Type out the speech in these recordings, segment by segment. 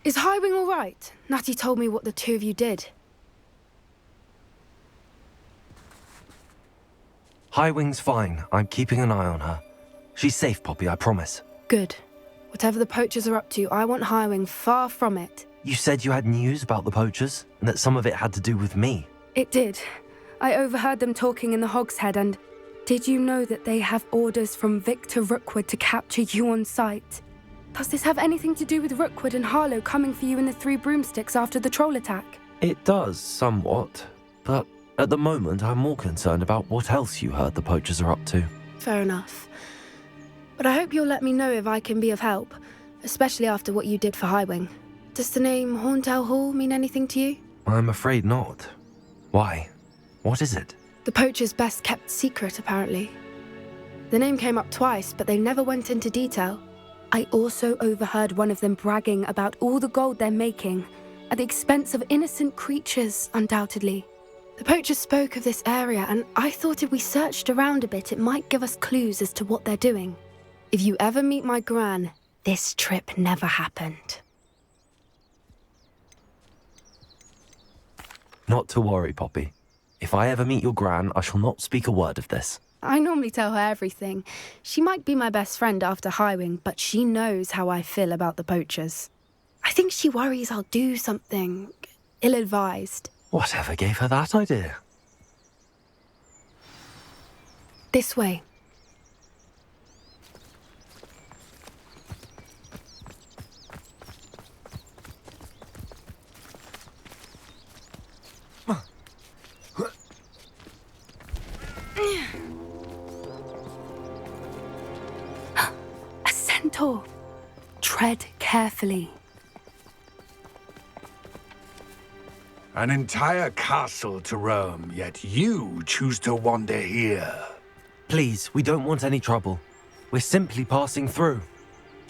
Is Highwing all right? Natty told me what the two of you did. Highwing's fine. I'm keeping an eye on her. She's safe, Poppy, I promise. Good. Whatever the poachers are up to, I want Highwing far from it. You said you had news about the poachers, and that some of it had to do with me. It did. I overheard them talking in the Hogshead, and did you know that they have orders from Victor Rookwood to capture you on sight? Does this have anything to do with Rookwood and Harlow coming for you in the Three Broomsticks after the troll attack? It does, somewhat. But at the moment, I'm more concerned about what else you heard the poachers are up to. Fair enough. But I hope you'll let me know if I can be of help, especially after what you did for Highwing. Does the name Horntail Hall mean anything to you? I'm afraid not. Why? What is it? The poachers' best kept secret, apparently. The name came up twice, but they never went into detail. I also overheard one of them bragging about all the gold they're making, at the expense of innocent creatures, undoubtedly. The poachers spoke of this area, and I thought if we searched around a bit, it might give us clues as to what they're doing. If you ever meet my gran, this trip never happened. Not to worry, Poppy. If I ever meet your gran, I shall not speak a word of this. I normally tell her everything. She might be my best friend after Highwing, but she knows how I feel about the poachers. I think she worries I'll do something ill-advised. Whatever gave her that idea? This way. A centaur. Tread carefully. An entire castle to roam, yet you choose to wander here. Please, we don't want any trouble. We're simply passing through.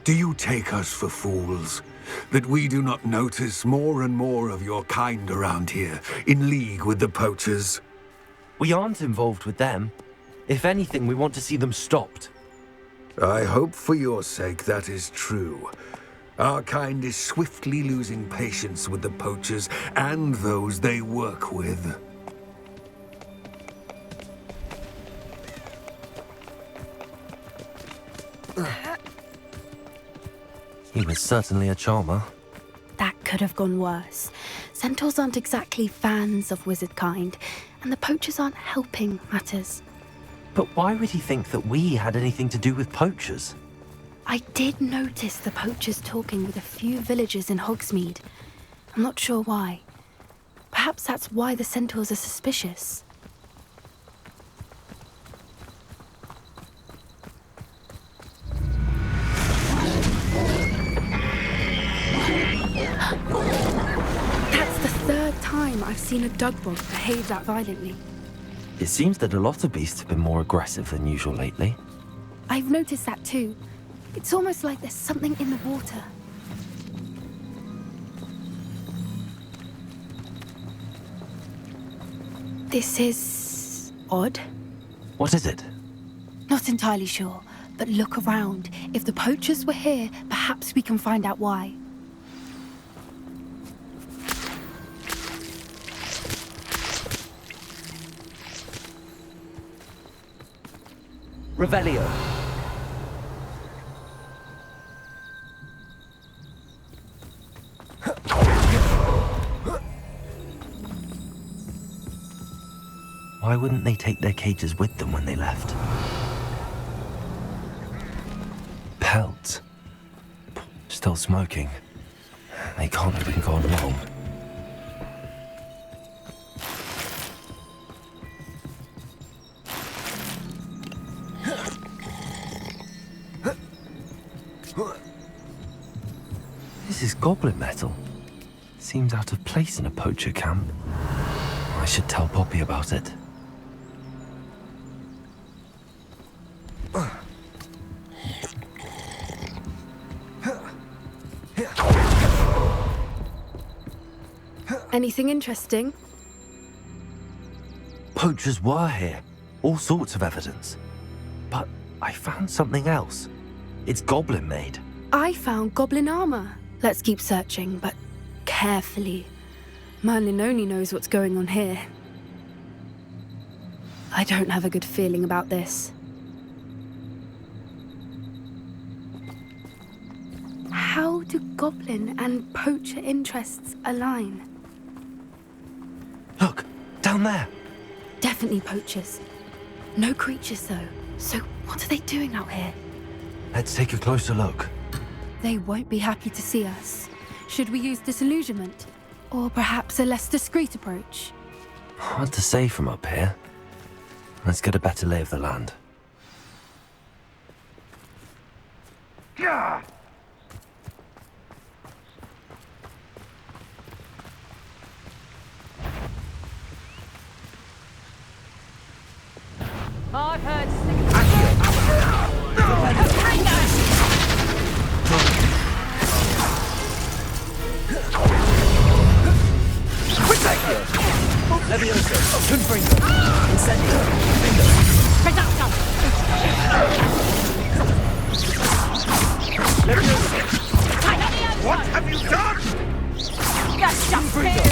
Do you take us for fools? That we do not notice more and more of your kind around here, in league with the poachers? We aren't involved with them. If anything, we want to see them stopped. I hope for your sake that is true. Our kind is swiftly losing patience with the poachers and those they work with. He was certainly a charmer. That could have gone worse. Centaurs aren't exactly fans of wizard kind, and the poachers aren't helping matters. But why would he think that we had anything to do with poachers? I did notice the poachers talking with a few villagers in Hogsmeade. I'm not sure why. Perhaps that's why the centaurs are suspicious. That's the third time I've seen a dugbog behave that violently. It seems that a lot of beasts have been more aggressive than usual lately. I've noticed that too. It's almost like there's something in the water. This is odd. What is it? Not entirely sure, but look around. If the poachers were here, perhaps we can find out why. Revelio. Why wouldn't they take their cages with them when they left? Pelts. Still smoking. They can't have been gone long. This is goblin metal. Seems out of place in a poacher camp. I should tell Poppy about it. Anything interesting? Poachers were here. All sorts of evidence. But I found something else. It's goblin made. I found goblin armor. Let's keep searching, but carefully. Merlin only knows what's going on here. I don't have a good feeling about this. How do goblin and poacher interests align? Look, down there. Definitely poachers. No creatures, though. So what are they doing out here? Let's take a closer look. They won't be happy to see us. Should we use disillusionment? Or perhaps a less discreet approach? Hard to say from up here. Let's get a better lay of the land. I've heard Levioso, Confringo, Incendio, Bingo. Levioso, What have you done? Confringo,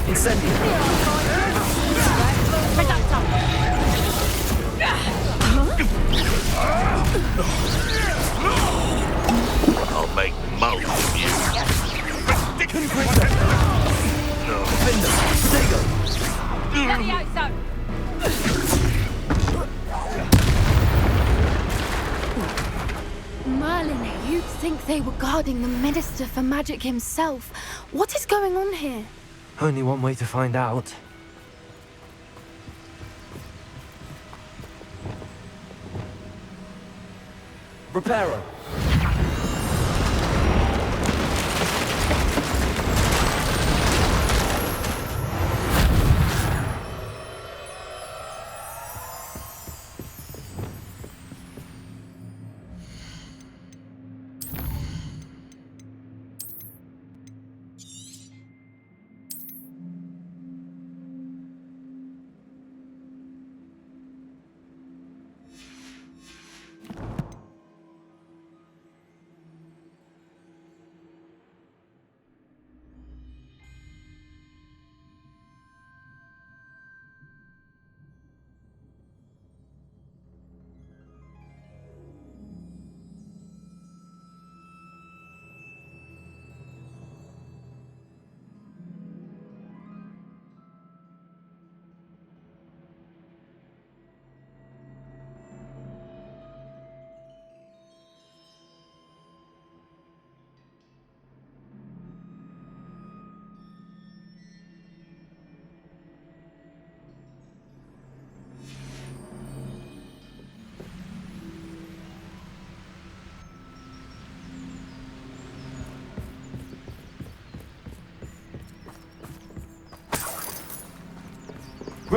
Incendio. I'll make most of you. Confringo, Bingo, Protego. Merlin, you'd think they were guarding the Minister for Magic himself. What is going on here? Only one way to find out. Reparo.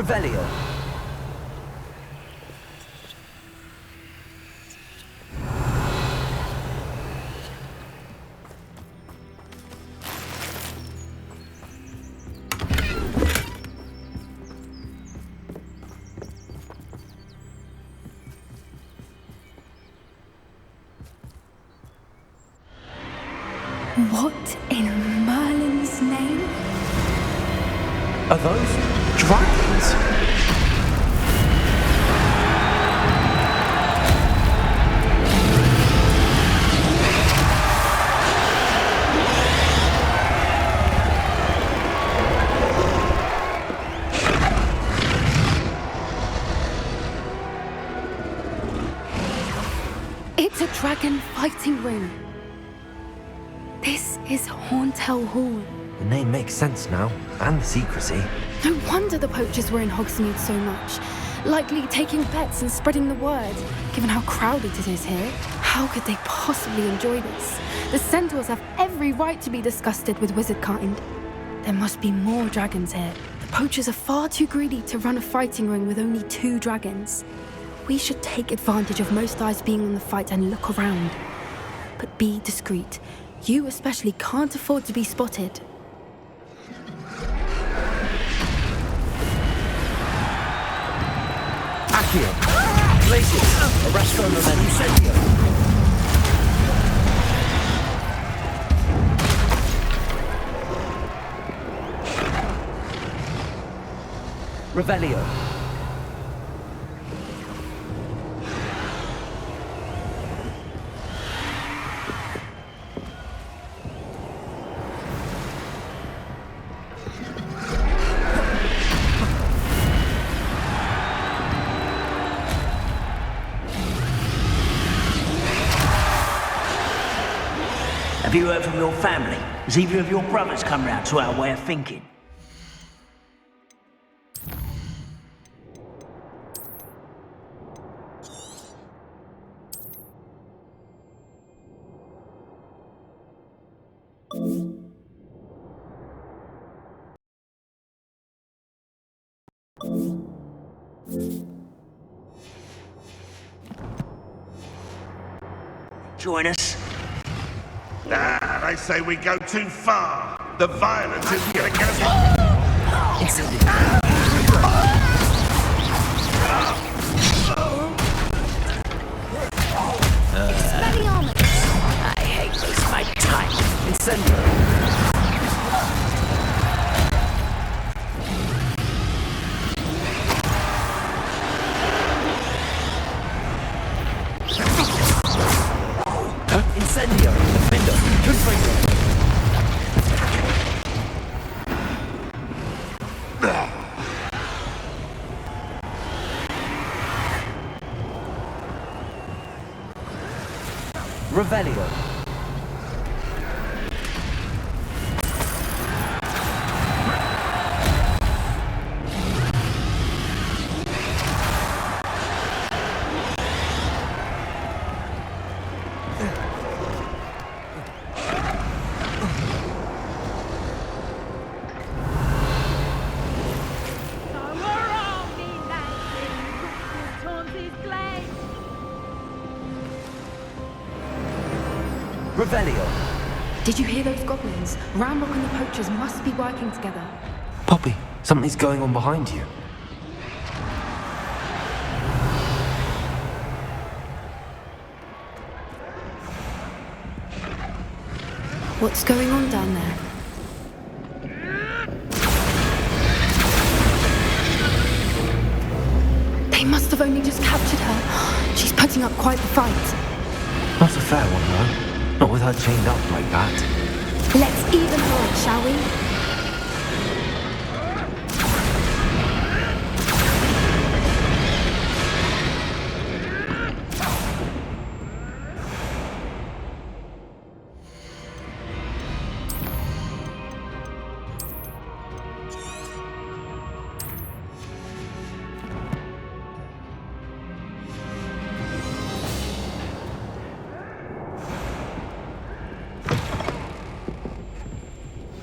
Revelio. What in Merlin's name? Are those dragons? It's a dragon fighting ring. This is Horntail Hall. The name makes sense now, and the secrecy. No wonder the poachers were in Hogsmeade so much. Likely taking bets and spreading the word, given how crowded it is here. How could they possibly enjoy this? The centaurs have every right to be disgusted with wizard kind. There must be more dragons here. The poachers are far too greedy to run a fighting ring with only 2 dragons. We should take advantage of most eyes being on the fight and look around. But be discreet. You especially can't afford to be spotted. Accio. Glacius. Arresto Momentum Incendio. Revelio. Have you heard from your family? Has either of your brothers come round to our way of thinking? Join us. They say we go too far. The violence is gonna get us. I hate this my time. Incendio. Incendio. Defendo. Confringo. Revelio. Revelio. Did you hear those goblins? Ramrock and the poachers must be working together. Poppy, something's going on behind you. What's going on down there? They must have only just captured her. She's putting up quite the fight. Not a fair one, though. Not with her chained up like that. Let's even her it, shall we?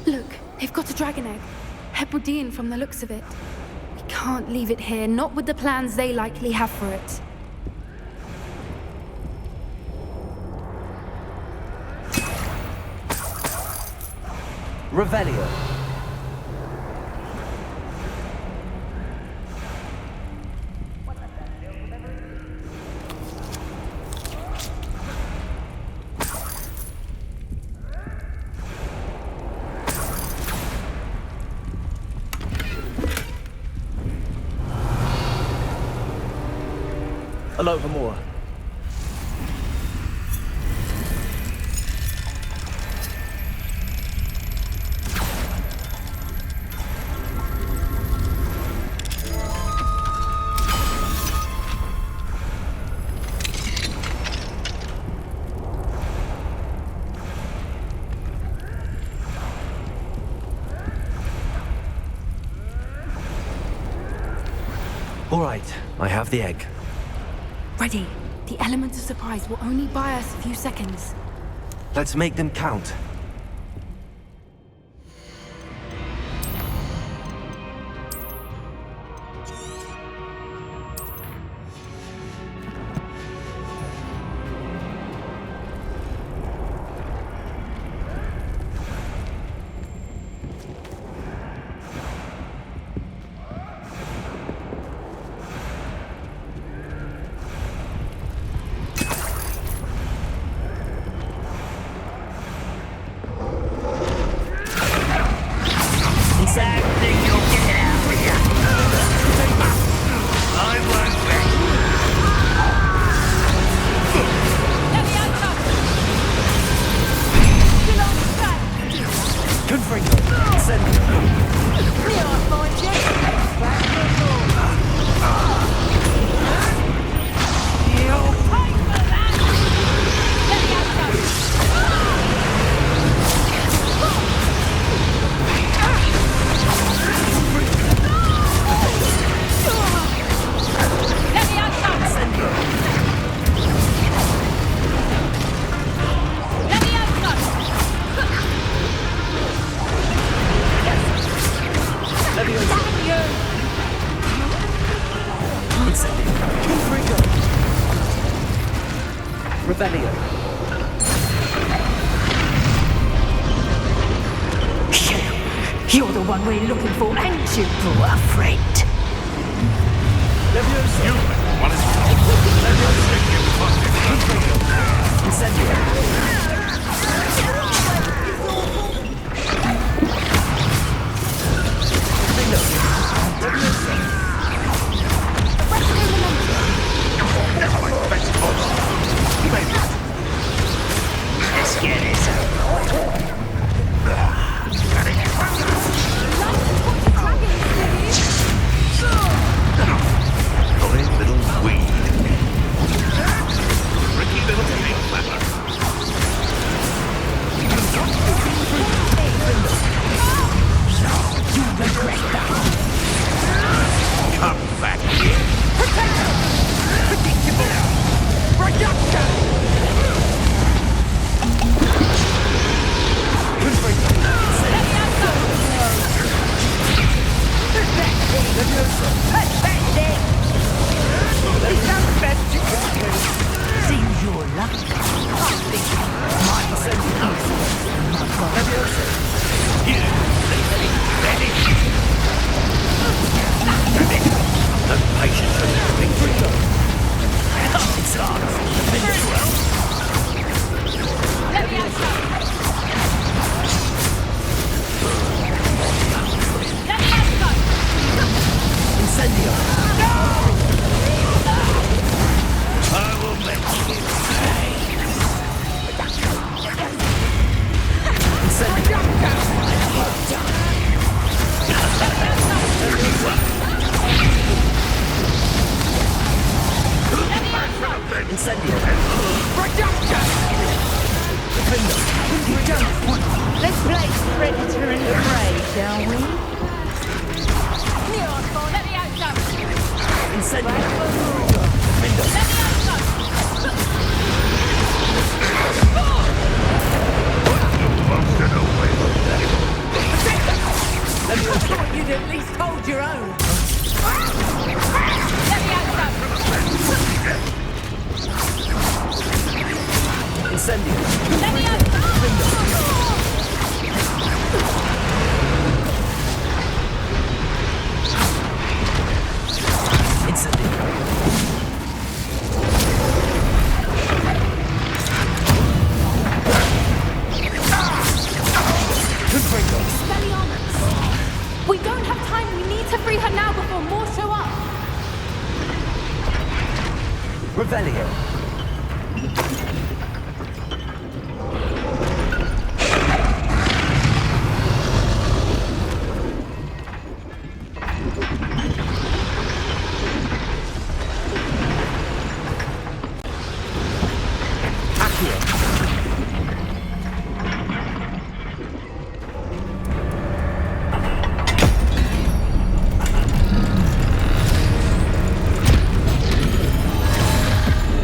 Look, they've got a dragon egg. Hebridean from the looks of it. We can't leave it here, not with the plans they likely have for it. Revelio. Aloha Moa. All right, I have the egg. Ready. The element of surprise will only buy us a few seconds. Let's make them count. Revelio. You're the one we're looking for, ain't you, poor friend? Levioso. What is Let's get it. little weed? Tricky little pig flapper. Come back here. Predictable! Reduction! Seems you're lucky. The patience of the victory. It's ours. Incendio. I will make you pay. Incendio. Incendio. Let's play Predator and Prey, shall we? You'd at least hold your own. Revelio.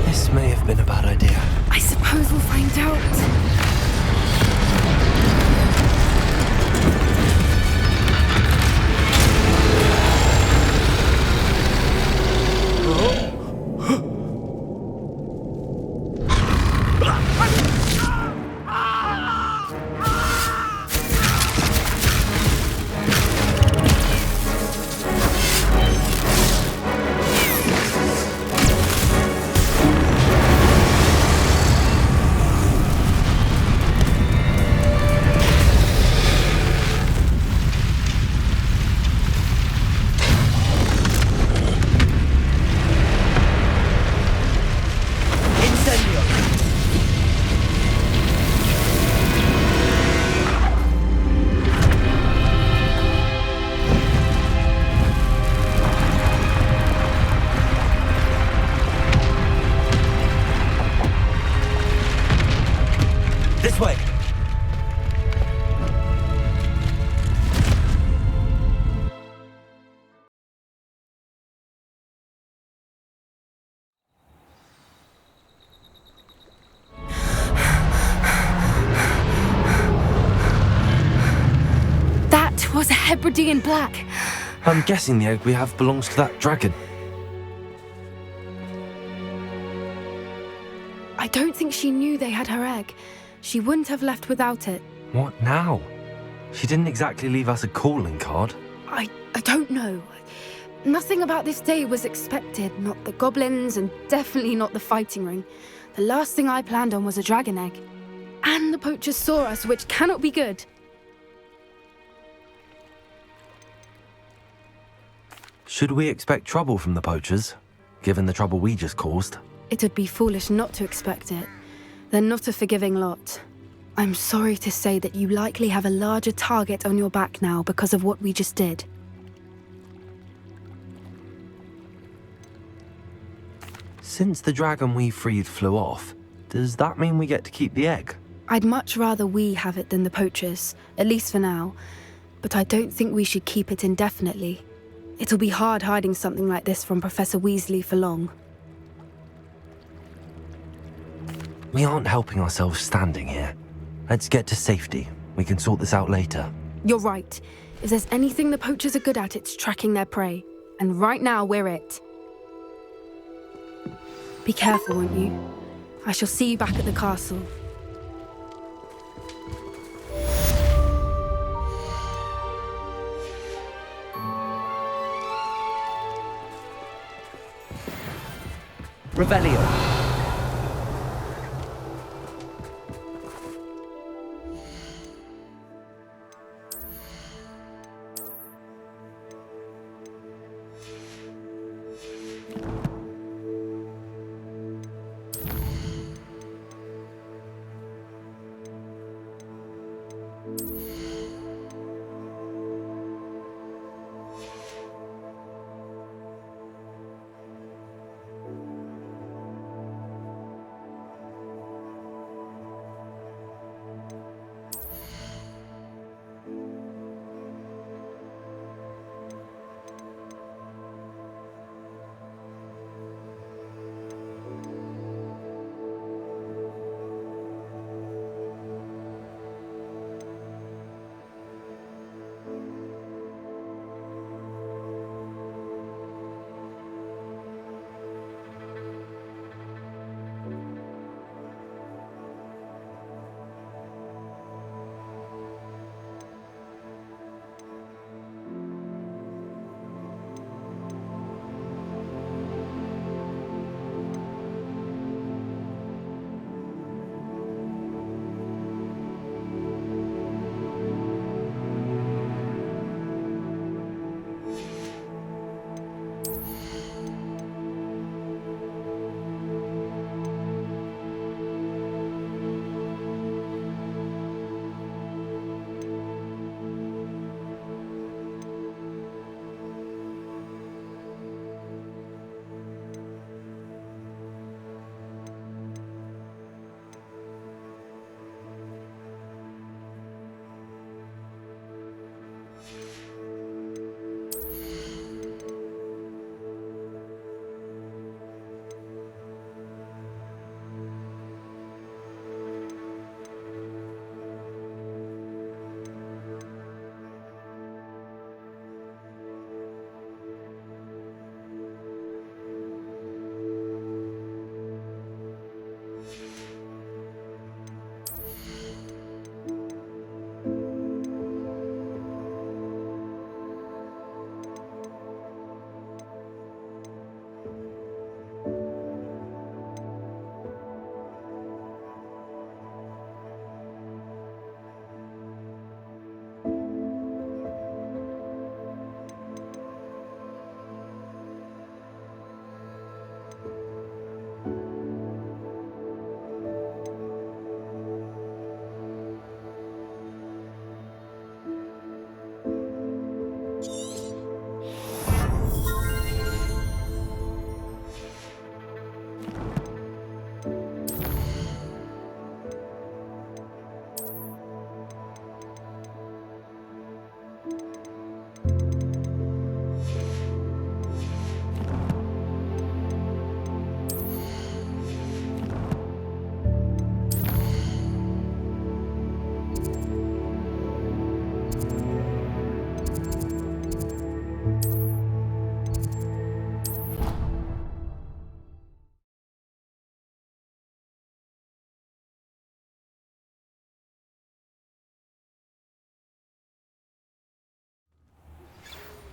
This may have been a bad idea. I suppose we'll find out. This way. That was a Hebridean black. I'm guessing the egg we have belongs to that dragon. I don't think she knew they had her egg. She wouldn't have left without it. What now? She didn't exactly leave us a calling card. I don't know. Nothing about this day was expected. Not the goblins, and definitely not the fighting ring. The last thing I planned on was a dragon egg. And the poachers saw us, which cannot be good. Should we expect trouble from the poachers, given the trouble we just caused? It would be foolish not to expect it. They're not a forgiving lot. I'm sorry to say that you likely have a larger target on your back now because of what we just did. Since the dragon we freed flew off, does that mean we get to keep the egg? I'd much rather we have it than the poachers, at least for now. But I don't think we should keep it indefinitely. It'll be hard hiding something like this from Professor Weasley for long. We aren't helping ourselves standing here. Let's get to safety. We can sort this out later. You're right. If there's anything the poachers are good at, it's tracking their prey. And right now, we're it. Be careful, won't you? I shall see you back at the castle. Revelio.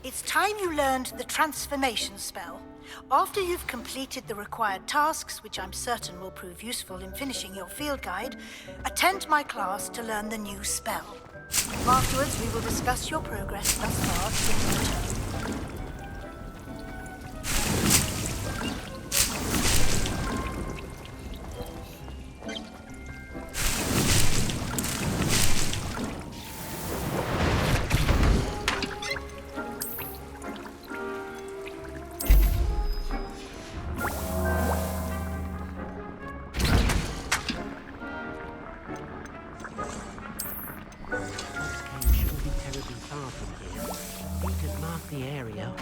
It's time you learned the transformation spell. After you've completed the required tasks, which I'm certain will prove useful in finishing your field guide, attend my class to learn the new spell. Afterwards, we will discuss your progress thus far in your turn. Shouldn't be terribly far from here. You can mark the area.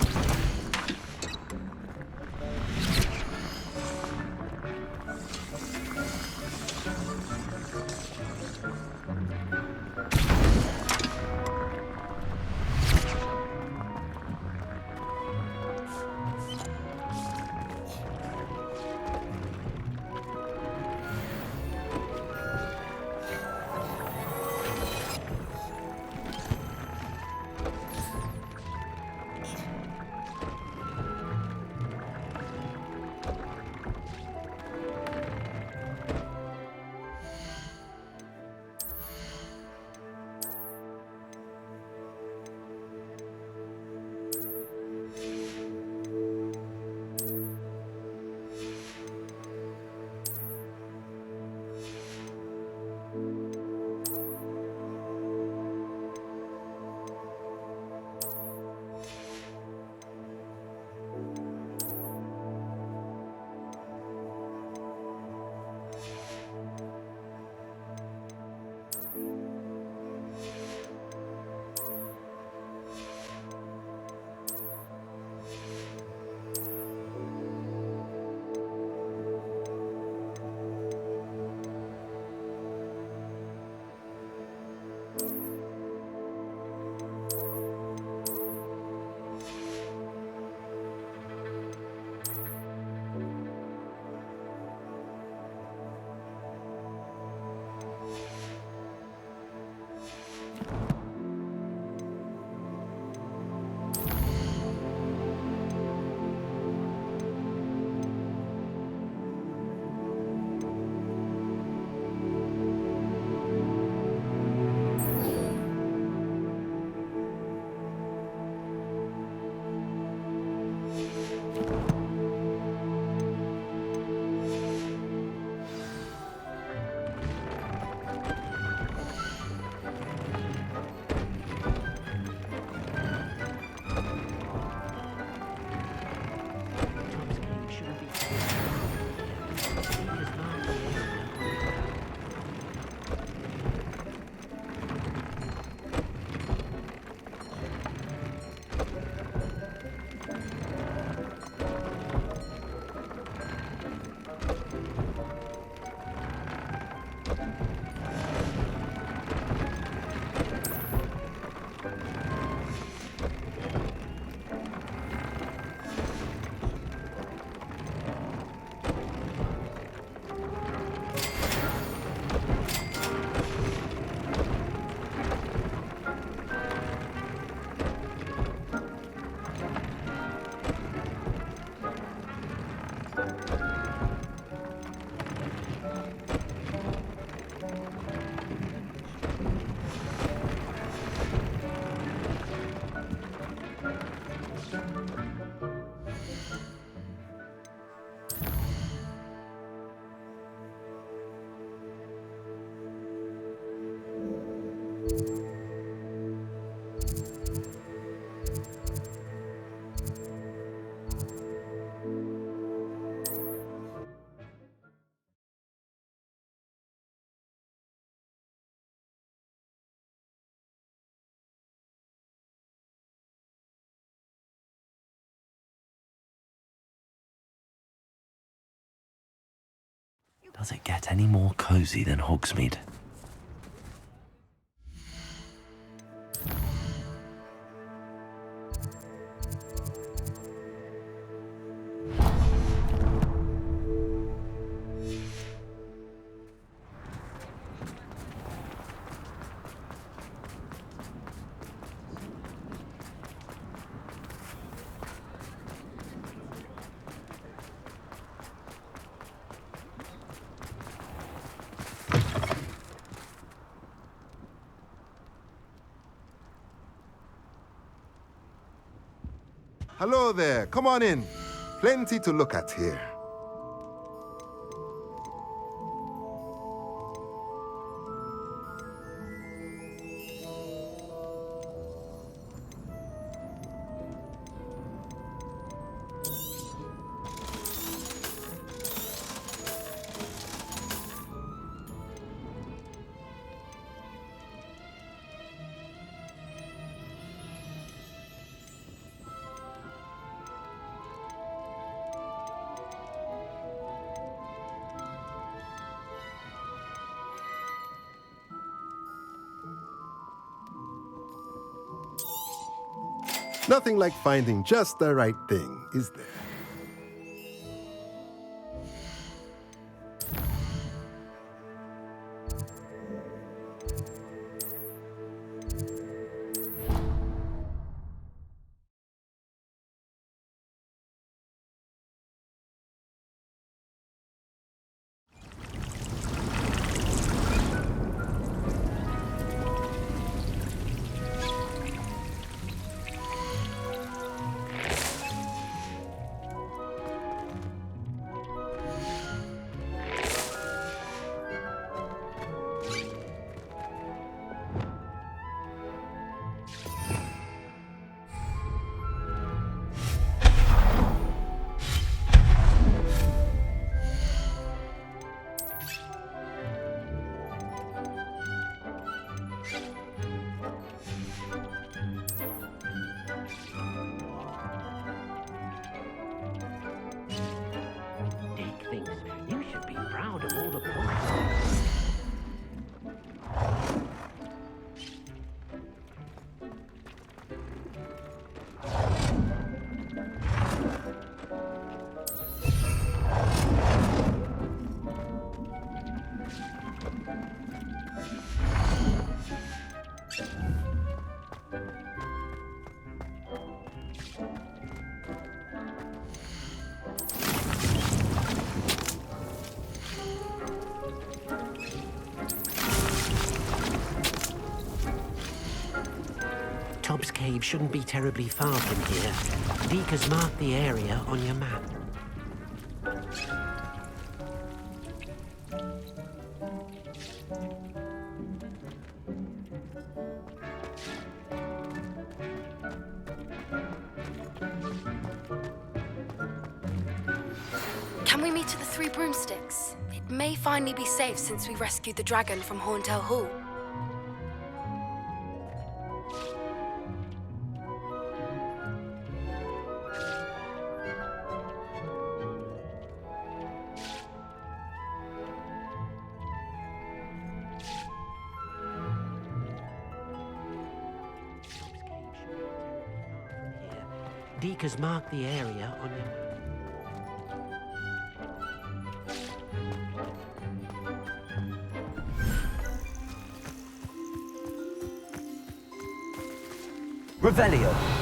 Does it get any more cozy than Hogsmeade? hello there. Come on in. Plenty to look at here. Nothing like finding just the right thing, is there? You should be proud of all the progress. Tob's Cave shouldn't be terribly far from here. Deke has marked the area on your map. Can we meet at the Three Broomsticks? It may finally be safe since we rescued the dragon from Horntail Hall. Deke has marked the area on your map. Revelio.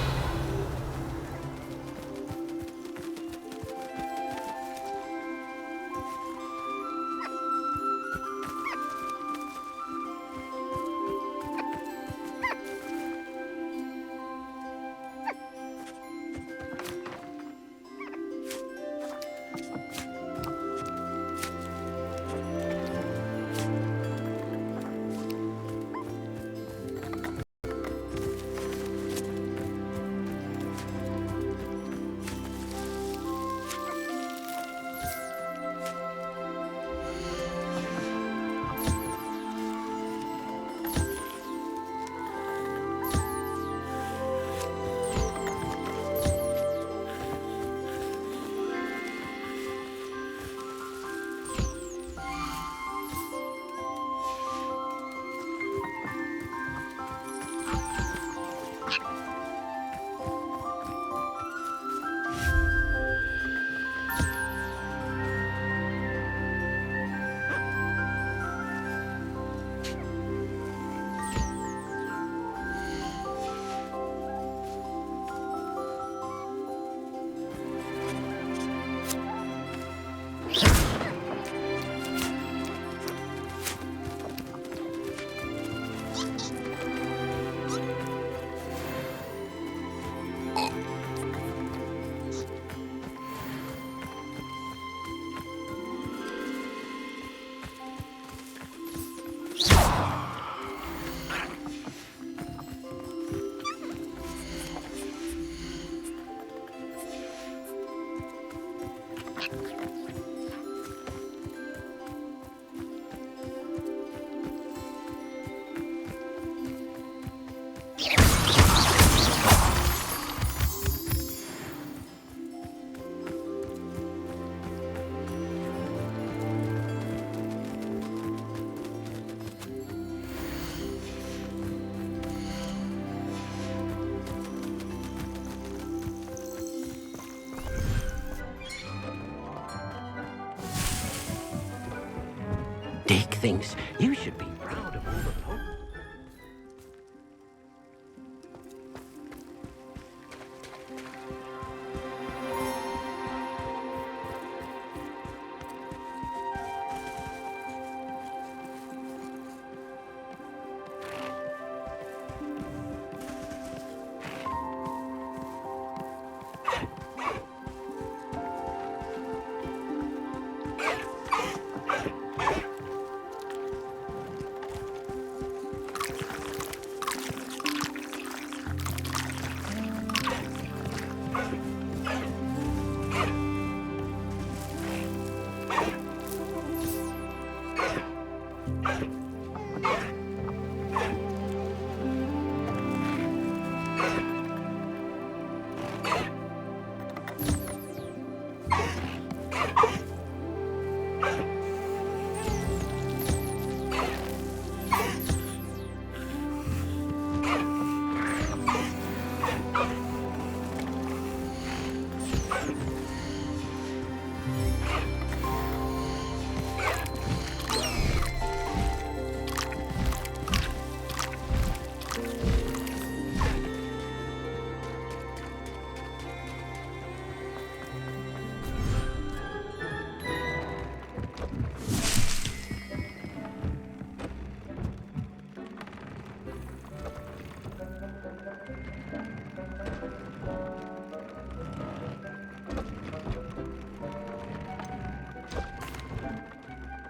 Dick thinks you should be proud of all the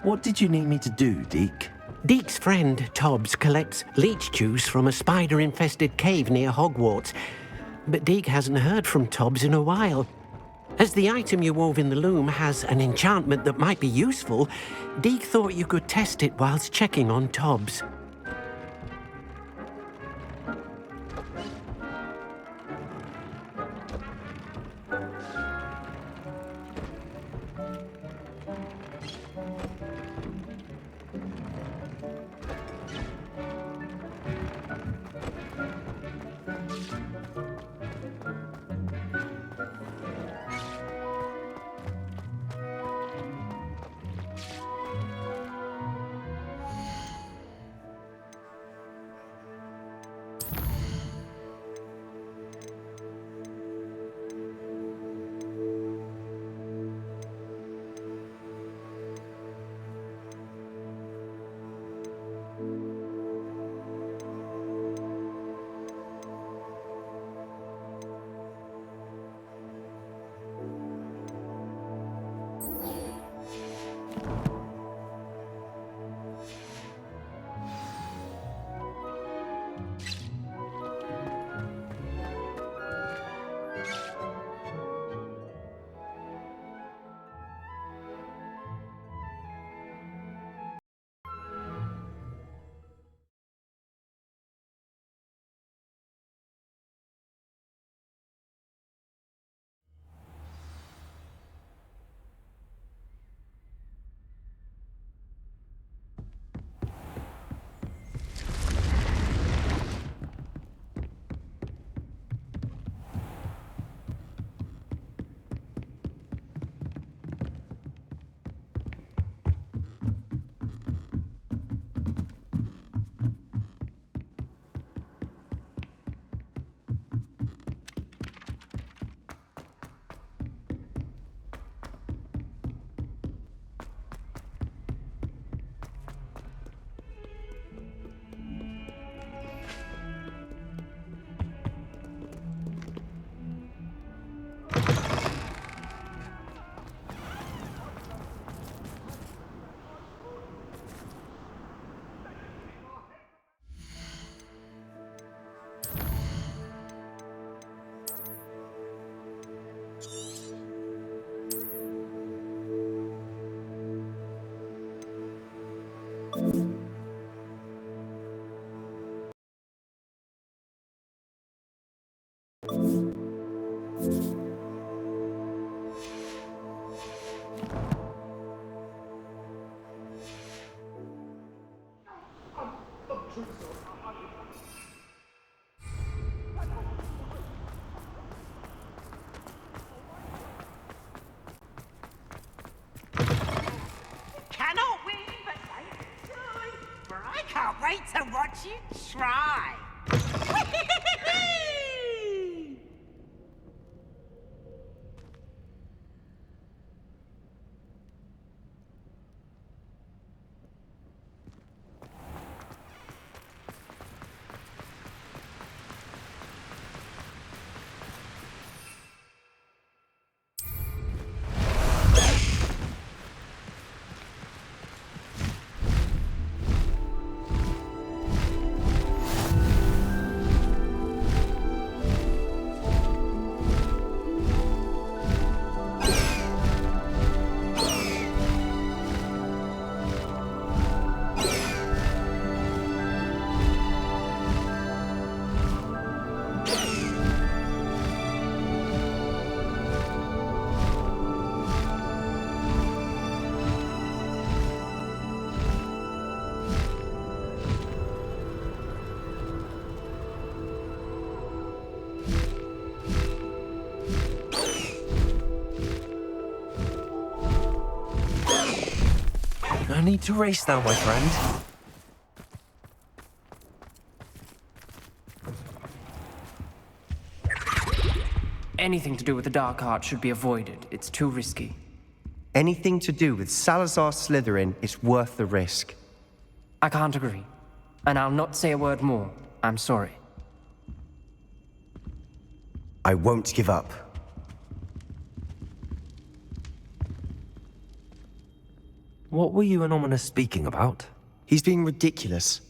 What did you need me to do, Deke? Deke's friend, Tobbs, collects leech juice from a spider-infested cave near Hogwarts. But Deke hasn't heard from Tobbs in a while. As the item you wove in the loom has an enchantment that might be useful, Deke thought you could test it whilst checking on Tobbs. wait to watch you try. No need to race now, my friend. Anything to do with the dark art should be avoided. It's too risky. Anything to do with Salazar Slytherin is worth the risk. I can't agree. And I'll not say a word more. I'm sorry. I won't give up. What were you and Ominous speaking about? He's being ridiculous.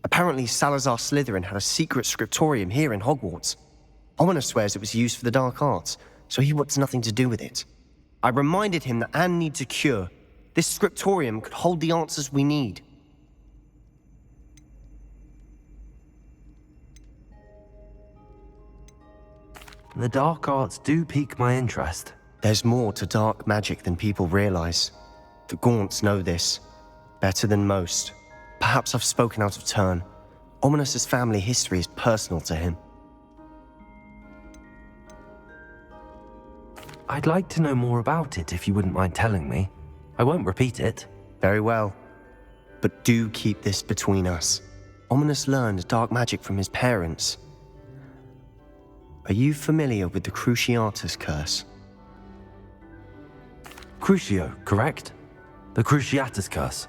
Apparently Salazar Slytherin had a secret scriptorium here in Hogwarts. Ominous swears it was used for the dark arts, so he wants nothing to do with it. I reminded him that Anne needs a cure. This scriptorium could hold the answers we need. The dark arts do pique my interest. There's more to dark magic than people realize. The Gaunts know this, better than most. Perhaps I've spoken out of turn. Ominous's family history is personal to him. I'd like to know more about it if you wouldn't mind telling me. I won't repeat it. Very well. But do keep this between us. Ominous learned dark magic from his parents. Are you familiar with the Cruciatus curse? Crucio, correct? The Cruciatus curse.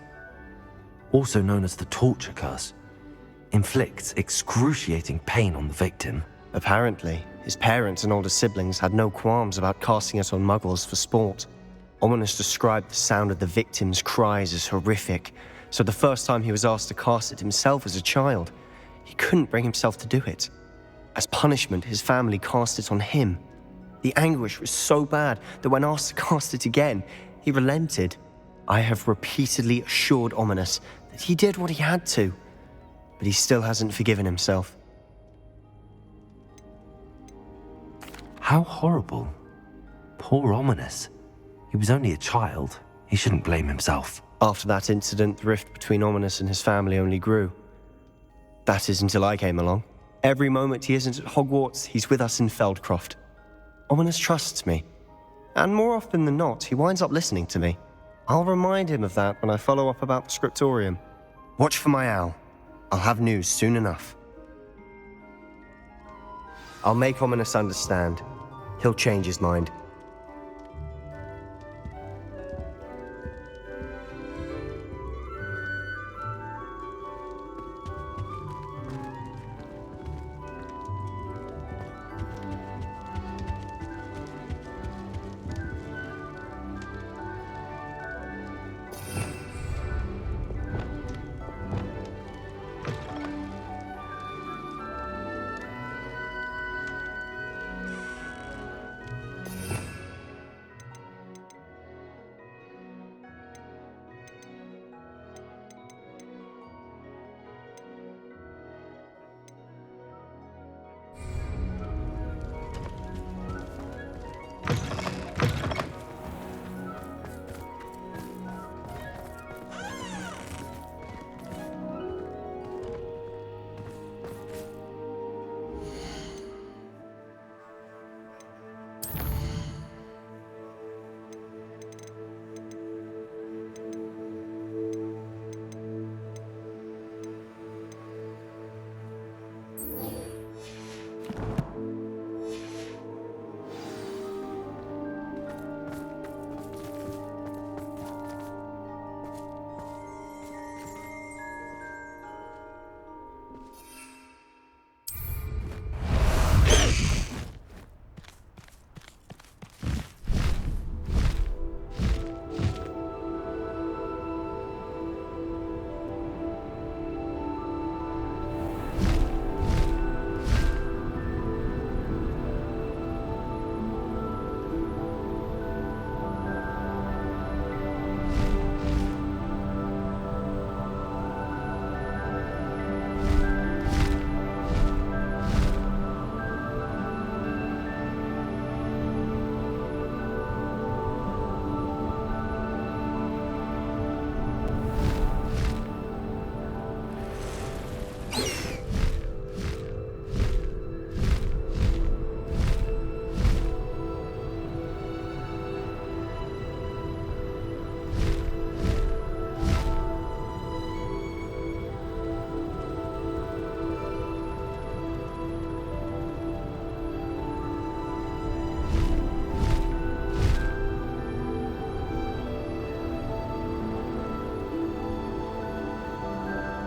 Also known as the torture curse. Inflicts excruciating pain on the victim. Apparently, his parents and older siblings had no qualms about casting it on muggles for sport. Ominous described the sound of the victim's cries as horrific, so the first time he was asked to cast it himself as a child, he couldn't bring himself to do it. As punishment, his family cast it on him. The anguish was so bad that when asked to cast it again, he relented. I have repeatedly assured Ominous that he did what he had to, but he still hasn't forgiven himself. How horrible. Poor Ominous. He was only a child. He shouldn't blame himself. After that incident, the rift between Ominous and his family only grew. That is until I came along. Every moment he isn't at Hogwarts, he's with us in Feldcroft. Ominous trusts me. And more often than not, he winds up listening to me. I'll remind him of that when I follow up about the scriptorium. Watch for my owl. I'll have news soon enough. I'll make Ominous understand. He'll change his mind.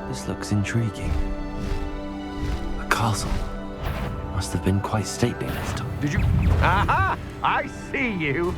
This looks intriguing. A castle. Must have been quite stately this time. Did you? Aha! I see you!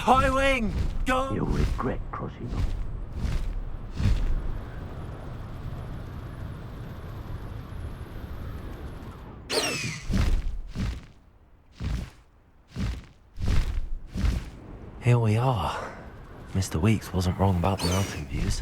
High wing! Go! You'll regret crossing them. Here we are. Mr. Weeks wasn't wrong about the mountain views.